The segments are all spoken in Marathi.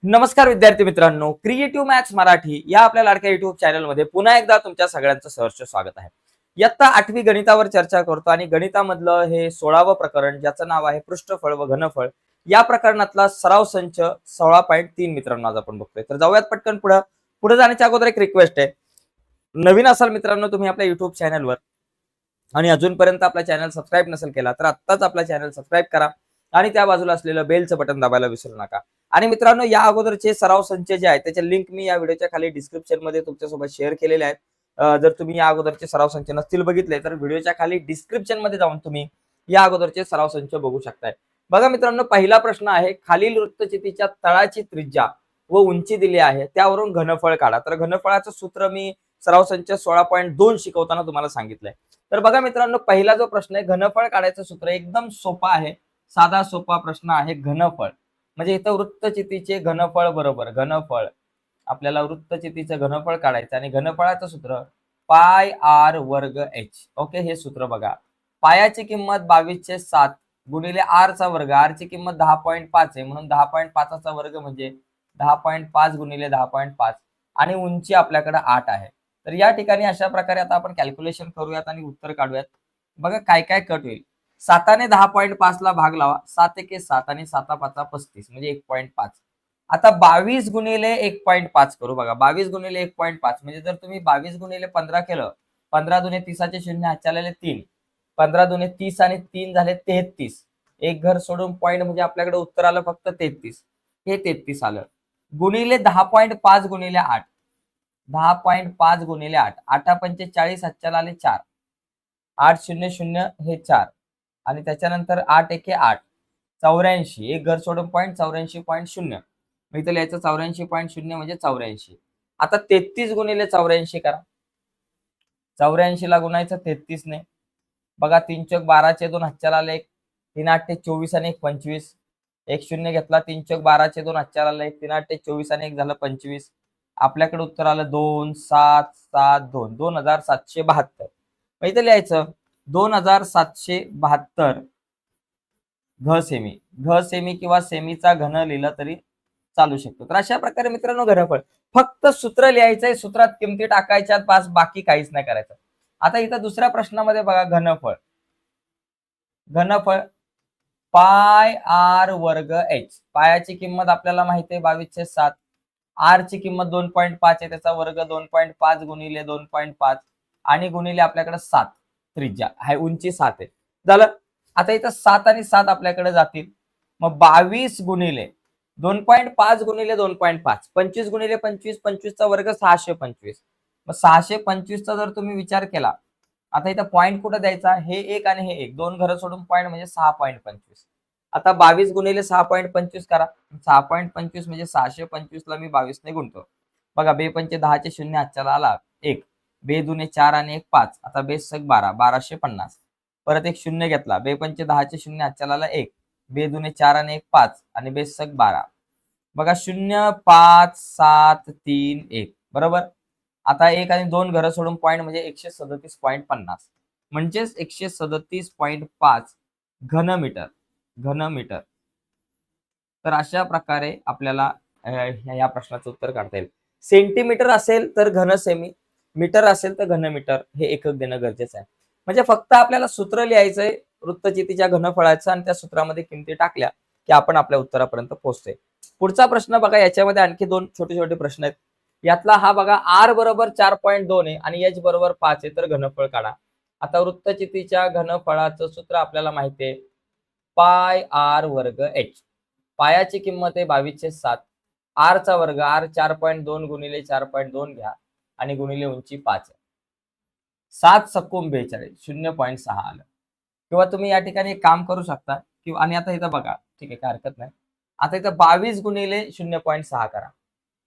नमस्कार विद्यार्थी मित्रांनो, क्रिएटिव्ह मॅथ्स मराठी या आपल्या लाडक्या युट्यूब चॅनलमध्ये पुन्हा एकदा तुमच्या सगळ्यांचं सहर्ष स्वागत आहे. इयत्ता 8वी गणितावर चर्चा करतो आणि गणितामधलं हे 16वं प्रकरण ज्याचं नाव आहे पृष्ठफळ व घनफळ. या प्रकरणातला सराव संच 16.3 मित्रांनो आज आपण बघतोय. तर जाऊयात पटकन पुढे जाण्याच्या अगोदर एक रिक्वेस्ट आहे. नवीन असाल मित्रांनो तुम्ही आपल्या युट्यूब चॅनलवर आणि अजूनपर्यंत आपला चॅनल सबस्क्राईब नसेल केला तर आत्ताच आपला चॅनल सबस्क्राईब करा आणि त्या बाजूला असलेलं बेलचं बटन दाबायला विसरू नका. आणि मित्रांनो या अगोदरचे सराव संच जे आहेत त्याचे लिंक मी या व्हिडिओच्या खाली डिस्क्रिप्शन मध्ये तुमच्यासोबत शेअर केलेले आहेत. जर तुम्ही या अगोदरचे सराव संच नसतील बघितले तर व्हिडिओच्या खाली डिस्क्रिप्शन मध्ये जाऊन तुम्ही या अगोदरचे सराव संच बघू शकताय. बघा मित्रांनो, पहिला प्रश्न आहे, खालील वृत्तचितीच्या तळाची त्रिज्या व उंची दिली आहे त्यावरून घनफळ काढा. तर घनफळाचं सूत्र मी सराव संच 16.2 शिकवताना तुम्हाला सांगितलंय. तर बघा मित्रांनो, पहिला जो प्रश्न आहे घनफळ काढायचं सूत्र एकदम सोपा आहे, साधा सोपा प्रश्न आहे. घनफळ म्हणजे इथं वृत्तचितीचे घनफळ बरोबर घनफळ, आपल्याला वृत्तचितीचं घनफळ काढायचं आणि घनफळाचं सूत्र पाय आर वर्ग एच. ओके, हे सूत्र बघा. पायाची किंमत 22/7 गुणिले आर चा वर्ग, आर ची किंमत 10.5 आहे म्हणून 10.5 चा वर्ग म्हणजे 10.5 गुणिले 10.5 आणि उंची आपल्याकडे 8 आहे. तर या ठिकाणी अशा प्रकारे आता आपण कॅल्क्युलेशन करूयात आणि उत्तर काढूयात. बघा काय काय कट होईल. 7ने 10.5 ला भाग लावा, 7 एके 7 आणि 7 पाचा 35 म्हणजे 1.5. आता 22 गुणिले 1.5 करू. बघा 22 गुणिले 1.5 म्हणजे जर तुम्ही 22 गुणिले 15 केलं, 15 दुने 30चे शून्य हातच्या आलेले 3, 15 दुने 30 आणि 3 झाले 33. एक घर सोडून पॉईंट म्हणजे आपल्याकडे उत्तर आलं फक्त 33. हे 33 आलं गुणिले 10.5 गुणिले 8, 10.5 गुणिले 8, 8 पंचे 40 हातच्या आले 4, 8 0 0 हे 4 आणि त्याच्यानंतर 8 एके 8, 84. एक घर सोडून पॉईंट 84.0. मग इथं लिहायचं 84.0 म्हणजे 84. आता 33 गुणिले 84 करा. 84 ला गुणायचं 33 ने. बघा 3 चौक 12 चे 2 हातच्याला आले 1, 3 8 24 आणि 1 25. एक शून्य घेतला, 3 चौक 12 चे 2 हातच्याला आले 1, 3 8 24 आणि 1 झालं 25. आपल्याकडे उत्तर आलं 2 7 7 2 2772. मग इथं लिहायचं 2772 घ सेमी. घ सेमी किंवा सेमीचा घन लिहिलं तरी चालू शकतो. तर अशा प्रकारे मित्रांनो घनफळ फक्त सूत्र लिहायचंय, सूत्रात किमती टाकायच्यात, पास बाकी काहीच नाही करायचं. आता इथं दुसऱ्या प्रश्नामध्ये बघा घनफळ, घनफळ पाय आर वर्ग एच. पायाची किंमत आपल्याला माहिती आहे 22/7, आर ची किंमत 2.5 आहे त्याचा वर्ग 2.5 गुणिले 2.5 आणि गुणिले आपल्याकडे 7 त्रिज्या आहे, उंची 7 आहे. झालं. आता इथं 7 आणि 7 आपल्याकडे जातील. मग 22 गुणिले 2.5 गुणिले 2.5, 25 गुणिले 25, 25 चा वर्ग 625. मग 625 चा जर तुम्ही विचार केला, आता इथं पॉईंट कुठं द्यायचा, हे एक आणि हे एक, दोन घरं सोडून पॉईंट म्हणजे 6.25. आता 22 गुणिले 6.25 करा. 6.25 म्हणजे 625 ला मी 22 ने गुणतो. बघा बे पंचे 10चे शून्य हातच्याला आला 1, बे दुने 4 आणि 1 5, आता बे सक 12, 1250. परत एक शून्य घेतला, बे पंचे 10चे शून्य हातच्याला आला 1, बे दुने 4 आणि 1 5 आणि बे सक 12. बघा 0 5 7 3 1 बरोबर. आता एक आणि दोन घरं सोडून पॉईंट म्हणजे 137.50 म्हणजेच 137.5 घनमीटर. घनमीटर. तर अशा प्रकारे आपल्याला या प्रश्नाचं उत्तर काढता येईल. सेंटीमीटर असेल तर घन सेमी, मीटर असेल तर घनमीटर, हे एकक देणं गरजेचं आहे. म्हणजे फक्त आपल्याला सूत्र लिहायचंय वृत्तचितीच्या घनफळाचं आणि त्या सूत्रामध्ये किमती टाकल्या की आपण आपल्या उत्तरापर्यंत पोहोचतोय. पुढचा प्रश्न बघा, याच्यामध्ये आणखी दोन छोटे छोटे प्रश्न आहेत. यातला हा बघा, आर बरोबर 4.2 आहे आणि एच बरोबर 5 आहे, तर घनफळ काढा. आता वृत्तचितीच्या घनफळाचं सूत्र आपल्याला माहिती आहे, पाय आर वर्ग एच. पायाची किंमत आहे 22/7, आर चा वर्ग, आर 4.2 गुणिले 4.2 घ्या आणि गुणिले उंची 5 आहे. 7 सक्कूम 42 0.6 आलं. किंवा तुम्ही या ठिकाणी एक काम करू शकता किंवा आणि आता इथं बघा, ठीक आहे काय हरकत नाही. आता इथं 22 गुणिले 0.6 करा.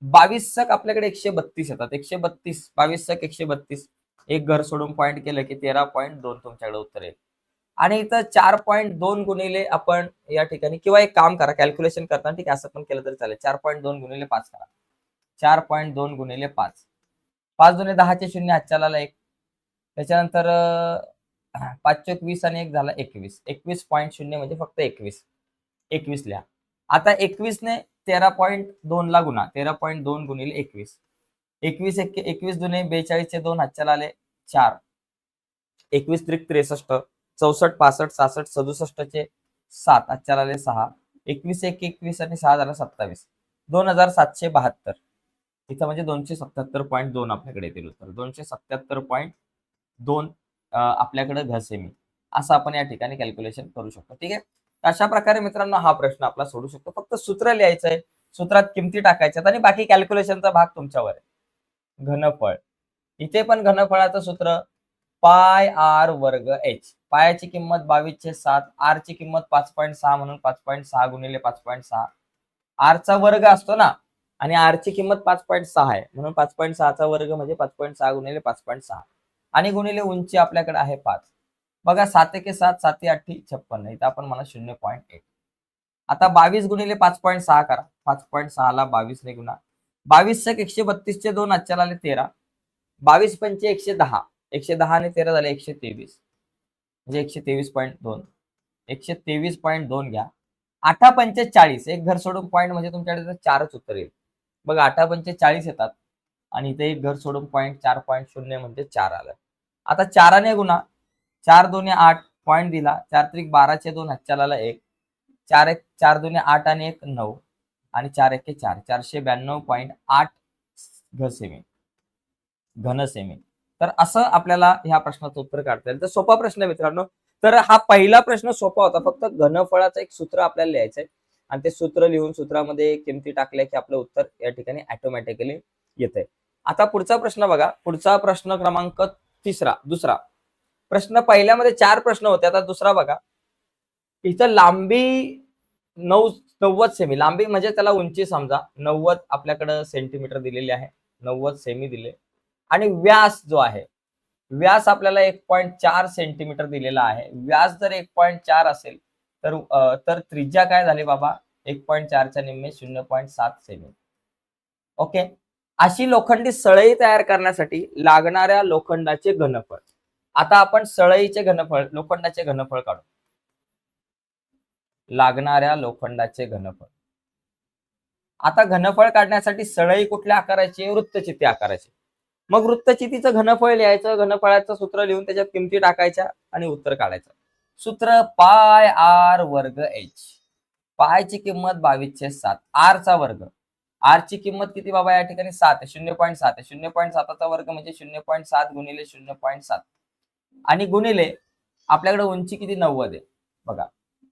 22 सक आपल्याकडे 132 येतात. 132, 22 सक 132. एक घर सोडून पॉईंट केलं की 13.2 तुमच्याकडे उत्तर येईल. आणि इथं 4.2 गुणिले आपण या ठिकाणी किंवा एक काम करा कॅल्क्युलेशन करताना, ठीक आहे असं पण केलं तरी चालेल. 4.2 गुणिले 5 करा. 4.2 गुणिले 5, 5 दुने 10चे शून्य हातच्याला आला 1. त्याच्यानंतर 5 चोक 20 आणि 1 झाला 21. 21.0 म्हणजे फक्त 21. 21 लिहा. आता 21 ने 13.2 ला गुणा, 13.2 गुणिले 21, 21 दुने 42 चे 2 हातच्याला आले 4, 21 त्रिक 63, 64 65 66 67 चे 7 हातच्याला आले 6, 21 एक 21 आणि 6 झाला 27, 2772. इथं म्हणजे 277.2 आपल्याकडे येतील उत्तर, 277.2 आपल्याकडे घ सेमी, असं आपण या ठिकाणी कॅल्क्युलेशन करू शकतो. ठीक आहे. अशा प्रकारे मित्रांनो हा प्रश्न आपला सोडू शकतो. फक्त सूत्र लिहायचंय, सूत्रात किमती टाकायच्यात आणि बाकी कॅल्क्युलेशनचा भाग तुमच्यावर आहे. घनफळ, इथे पण घनफळाचं सूत्र पाय आर वर्ग एच. पायाची किंमत 22/7, आर ची किंमत 5.6 म्हणून 5.6 गुणिले 5.6, आर चा वर्ग असतो ना, आणि आर ची किंमत 5.6 आहे म्हणून 5.6 चा वर्ग म्हणजे 5.6 गुणिले 5.6 आणि गुणिले उंची आपल्याकडे आहे 5. बघा 7 एके 7, 7 8 56, इथं आपण म्हणा 0.8. आता 22 गुणिले 5.6 करा, 5.6 ला 22 ने गुणा, 22 चे 132 चे 2 हातच्याला आले 13, 22 पंचे 110, 110 आणि 13 झाले 123, म्हणजे 123.2, 123.2 घ्या. 8 पंचे 40, एक घर सोडून पॉईंट म्हणजे तुमच्याकडे 4च उत्तर येईल. बघा 8 पंचे 40 येतात आणि इथे एक घर सोडून पॉईंट 4.0 म्हणजे 4 आलं. आता 4 ने गुणा, 4 2 8 पॉईंट दिला, 4 त्रिक 12 चे 2 हातच्याला 1, 4 2 8 आणि 1 9 आणि 4 1 4, 492.8 घ सेमी, घन सेमी. तर असं आपल्याला ह्या प्रश्नाचं उत्तर काढता येईल. तर सोपा प्रश्न मित्रांनो. तर हा पहिला प्रश्न सोपा होता, फक्त घनफळाचं एक सूत्र आपल्याला लिहायचंय आणि ते सूत्र लिहून सूत्रामध्ये किमती टाकल्या की आपलं उत्तर या ठिकाणी ऑटोमॅटिकली येतंय. आता पुढचा प्रश्न बघा, पुढचा प्रश्न क्रमांक दुसरा प्रश्न. पहिल्यामध्ये 4 प्रश्न होते, आता दुसरा बघा. इथं लांबी 90 सेमी, लांबी म्हणजे त्याला उंची समजा 90 आपल्याकडे सेंटीमीटर दिलेली आहे, 90 सेमी दिले आणि व्यास जो आहे, व्यास आपल्याला 1.4 सेंटीमीटर दिलेला आहे. व्यास जर 1.4 असेल तर त्रिज्या काय झाली बाबा, 1.4 च्या निम्मे 0.7 सेमी. ओके. अशी लोखंडी सळई तयार करण्यासाठी लागणाऱ्या लोखंडाचे घनफळ. आता आपण सळईचे घनफळ, लोखंडाचे घनफळ काढू. लागणाऱ्या लोखंडाचे घनफळ. आता घनफळ काढण्यासाठी सळई कुठल्या आकाराची, वृत्तचित्ती आकाराची. मग वृत्तचितीचं घनफळ लिहायचं, घनफळाचं सूत्र लिहून त्याच्यात किमती टाकायच्या आणि उत्तर काढायचं. सूत्र पाय आर वर्ग एच. पायची किंमत 22/7, आर चा वर्ग, आर ची किंमत किती बाबा या ठिकाणी 7 आहे, 0.7 आहे, 0.7 चा वर्ग म्हणजे 0.7 गुणिले 0.7 आणि गुणिले आपल्याकडे उंची किती 90 आहे. बघा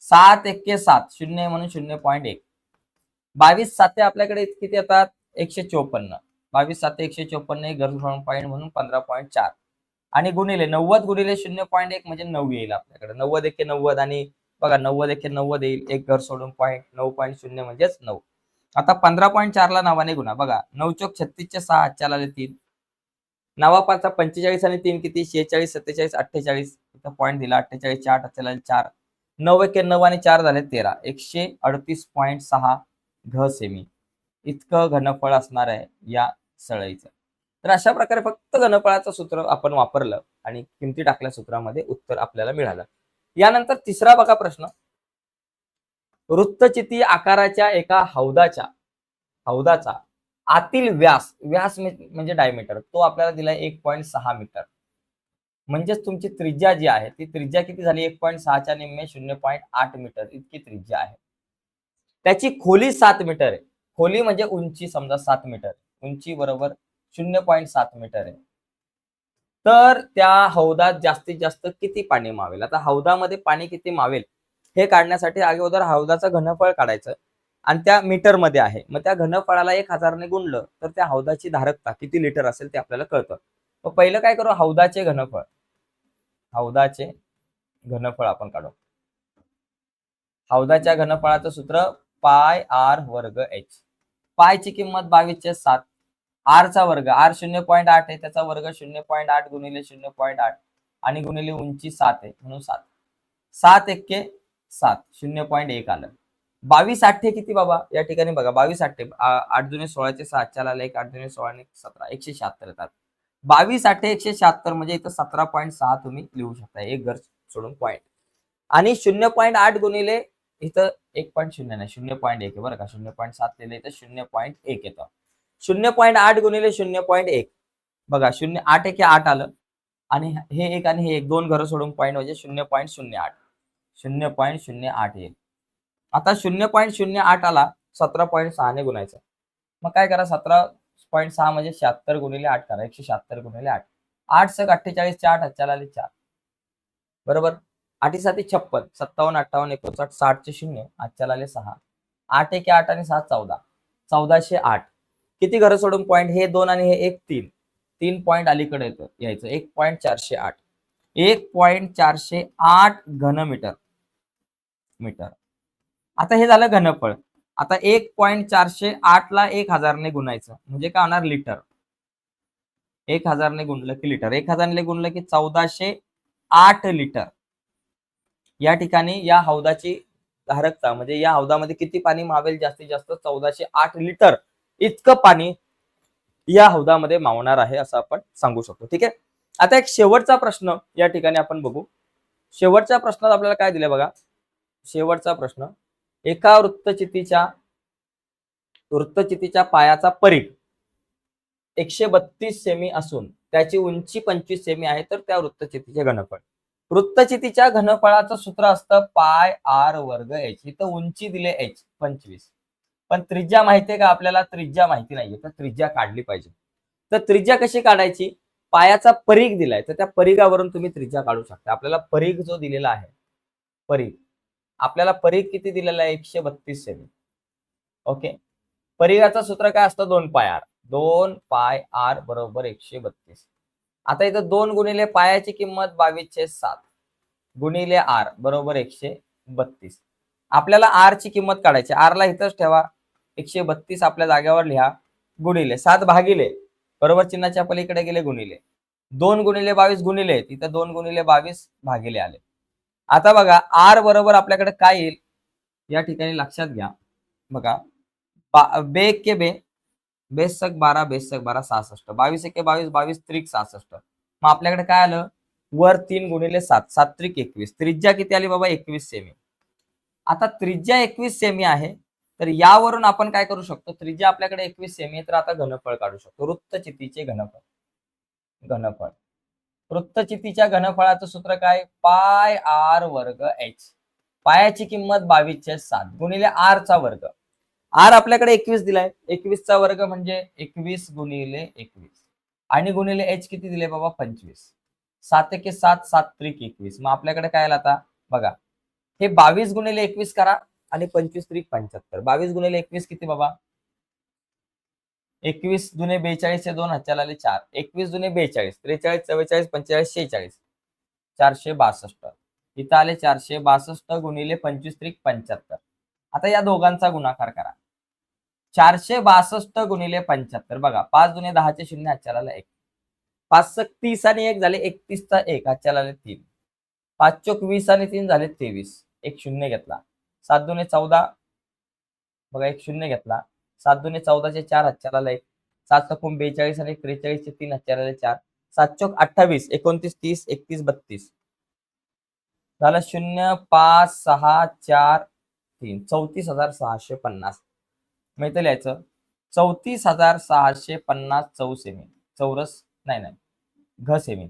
7 1 7, 0 म्हणून 0.1, 22 7 आपल्याकडे किती येतात 154, 22 7 154 घन पॉईंट म्हणून 15.4 आणि गुणिले 90 गुणिले 0.1 म्हणजे 9 येईल आपल्याकडे. 90 1 90 आणि बघा 90 1 90 येईल, एक घर सोडून पॉईंट 9.0 म्हणजेच 9. आता 15.4 ला नावाने गुणा. बघा 9 चोक 36 चे 6 हातच्याला आले 3, नावा 5 45 आणि 3 किती 46 47 48, इथं पॉईंट दिला 48 चे 8 हातच्याला आले 4, 9 1 9 आणि 4 झाले 13, 138.6 घ सेमी इतकं घनफळ असणार आहे या सळईचं. तर अशा प्रकारे फक्त घनफळाचं सूत्र आपण वापरलं आणि किमती टाकल्या सूत्रामध्ये उत्तर आपल्याला मिळालं. यानंतर तिसरा बघा प्रश्न. वृत्तचिती आकाराच्या एका हौदाचा आतील व्यास, व्यास म्हणजे डायमीटर, तो आपल्याला दिलाय 1.6 मीटर. म्हणजेच तुमची त्रिज्या जी आहे ती त्रिज्या किती झाली, 1.6 च्या निम्मे 0.8 मीटर इतकी त्रिज्या आहे. त्याची खोली 7 मीटर आहे. खोली म्हणजे उंची समजा 7 मीटर, उंची बरोबर 0.7 मीटर आहे. तर त्या हौदात जास्तीत जास्त किती पाणी मावेल. आता हौदामध्ये पाणी किती मावेल हे काढण्यासाठी अगोदर हौदाचं घनफळ काढायचं आणि त्या मीटर मध्ये आहे. मग त्या घनफळाला 1000 ने गुणलं तर त्या हौदाची धारकता किती लिटर असेल ते आपल्याला कळतं. मग पहिलं काय करू, हौदाचे घनफळ आपण काढू. हौदाच्या घनफळाचं सूत्र पाय आर वर्ग एच. पायची किंमत 22/7, आर चा वर्ग, आर 0.8 आहे त्याचा वर्ग 0.8 गुणिले 0.8 आणि गुणिले उंची 7 आहे म्हणून 7, 7 1 7, 0.1 आलं. 22 8 किती बाबा या ठिकाणी बघा, 22 8 8 दुने 16 चे 7 4 आले, 1 8 दुने 16 ने 17, 176 येतात. 22 8 176 म्हणजे इथं 17.6 तुम्ही लिहू शकता, एक घर सोडून पॉईंट. आणि 0.8 गुणिले इथं 1.0 नाही 0.1 आहे बरं का. 0.7 लिहिलं इथं 0.1 येतं. 0.8 गुणिले 0.1 बघा 0.8 एके 8 आलं आणि हे एक आणि हे एक दोन घरं सोडून पॉईंट म्हणजे 0.08 0.08 येईल. आता 0.08 आला 17.6 ने गुणायचा. मग काय करा 17.6 म्हणजे 76 गुणिले 8 करा. 176 गुणिले 8. 8 सक 48 चे 8 हातच्याला आले 4. बरोबर. 8 साती 56 57 58 59 60 चे 0 हातच्याला आले 6. 8 एके 8 आणि 6 14. 1408. किती घरं सोडून पॉईंट हे 2 आणि हे 1 3. 3 पॉईंट अलीकडे यायचं 1.408. 1.408 घनमीटर मीटर. आता हे झालं घनफळ. आता 1.408 ला 1000 ने गुणायचं म्हणजे काय होणार लिटर. 1000 ने गुणलं की लिटर. 1000 ने गुणलं की 1408 लिटर. या ठिकाणी या हौदाची धारकता म्हणजे या हौदामध्ये किती पाणी मावेल जास्तीत जास्त 1408 लिटर इतकं पाणी या हौदामध्ये मावणार आहे असं आपण सांगू शकतो. ठीक आहे. आता एक शेवटचा प्रश्न या ठिकाणी आपण बघू. शेवटच्या प्रश्नात आपल्याला काय दिलंय बघा. शेवटचा प्रश्न एका वृत्तचितीच्या पायाचा परिघ 132 सेमी असून त्याची उंची 25 सेमी आहे तर त्या वृत्तचितीचे घनफळ. वृत्तचितीच्या घनफळाचं सूत्र असतं पाय आर वर्ग एच. इथं उंची दिले एच 25 पण त्रिज्या माहितीये का आपल्याला. त्रिज्या माहिती नाहीये तर त्रिज्या काढली पाहिजे. तर त्रिज्या कशी काढायची. पायाचा परिघ दिलाय तर त्या परिघावरून तुम्ही त्रिज्या काढू शकता. आपल्याला परिघ जो दिलेला आहे परिघ आपल्याला परिघ किती दिलेला आहे 132 सेमी. ओके. परिघाचं सूत्र काय असतं 2 पाय आर. 2 पाय आर बरोबर 132. आता इथं 2 गुणिले पायाची किंमत 22/7 गुणिले आर बरोबर 132. आपल्याला आर ची किंमत काढायची. आर ला इथंच ठेवा 132 आपल्या जागेवर लिहा गुणिले 7 भागिले बरोबर चिन्हाच्या पलीकडे गेले गुणिले 2 गुणिले 22 गुणिले तिथं 2 गुणिले 22 भागिले आले. आता बघा आर बरोबर आपल्याकडे काय येईल या ठिकाणी लक्षात घ्या. बघा बे के बे बेसक 12 बेसक 12 66 22 एके 22 22 त्रिक 66. मग आपल्याकडे काय आलं वर 3 गुणिले 7 7 त्रिक 21. त्रिज्या किती आली बाबा 21 सेमी. आता त्रिज्या 21 सेमी आहे तर यावरून आपण काय करू शकतो. त्रिज्या आपल्याकडे 21 सेमी आहे तर आता घनफळ काढू शकतो. वृत्तचितीचे घनफळ वृत्तचितीच्या घनफळाचं सूत्र काय पाय आर वर्ग एच. पायाची किंमत 22/7 गुणिले आर चा वर्ग. आर आपल्याकडे 21 दिलाय. 21 चा वर्ग म्हणजे 21 गुणिले 21 आणि गुणिले एच किती दिले बाबा 25. 7 एके 7 7 त्रिक 21. मग आपल्याकडे काय आलं आता बघा हे 22 गुणिले 21 करा आणि 25 त्रिक 75. 22 गुणिले 21 किती बाबा 21 दुने 42 चे 2 हातच्याला आले 4. 21 दुने 42 43 44 45 46 462. इथं आले 462 गुणिले 25 त्रिक 75. आता या दोघांचा गुणाकार करा. 462 गुणिले 75 बघा 5 दुने 10 चे 0 हातच्याला आला 1. 5 सक 30 आणि 1 झाले 31 चा 1 हातच्याला आले 3. 5 चोक 20 आणि 3 झाले 23. एक 0 घेतला. 7 दुने 14 बघा एक 0 घेतला. 7 दुने 14 चे 4 हातच्याला आला 1. 7 चौकोन 42 आणि 43 चे 3 हातच्याला आले 4. 7 चोक 28 29 30 31 32 झालं 0 5 6 4 3 34,650. माहिती लिहायचं 34,650 चौसेमी चौरस नाही घ सेमी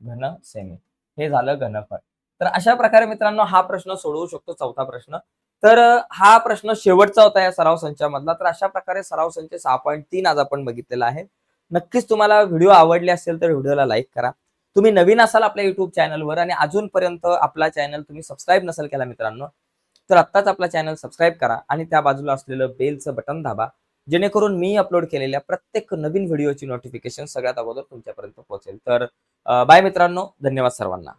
घन सेमी. हे झालं घनफळ. तर अशा प्रकारे मित्रांनो हा प्रश्न सोडवू शकतो चौथा प्रश्न. तर हा प्रश्न शेवटचा होता या सराव संचामधला. तर अशा प्रकारे सराव संच 6.3 आज आपण बघितलेला आहे. नक्कीच तुम्हाला व्हिडिओ आवडले असेल तर व्हिडिओला लाईक करा. तुम्ही नवीन असाल आपल्या युट्यूब चॅनलवर आणि अजूनपर्यंत आपला चॅनल तुम्ही सबस्क्राईब नसेल केला मित्रांनो तर आत्ताच आपला चॅनल सबस्क्राईब करा आणि त्या बाजूला असलेलं बेलचं बटन दाबा जेणेकरून मी अपलोड केलेल्या प्रत्येक नवीन व्हिडिओची नोटिफिकेशन सगळ्यात अगोदर तुमच्यापर्यंत पोहोचेल. तर बाय मित्रांनो, धन्यवाद सर्वांना.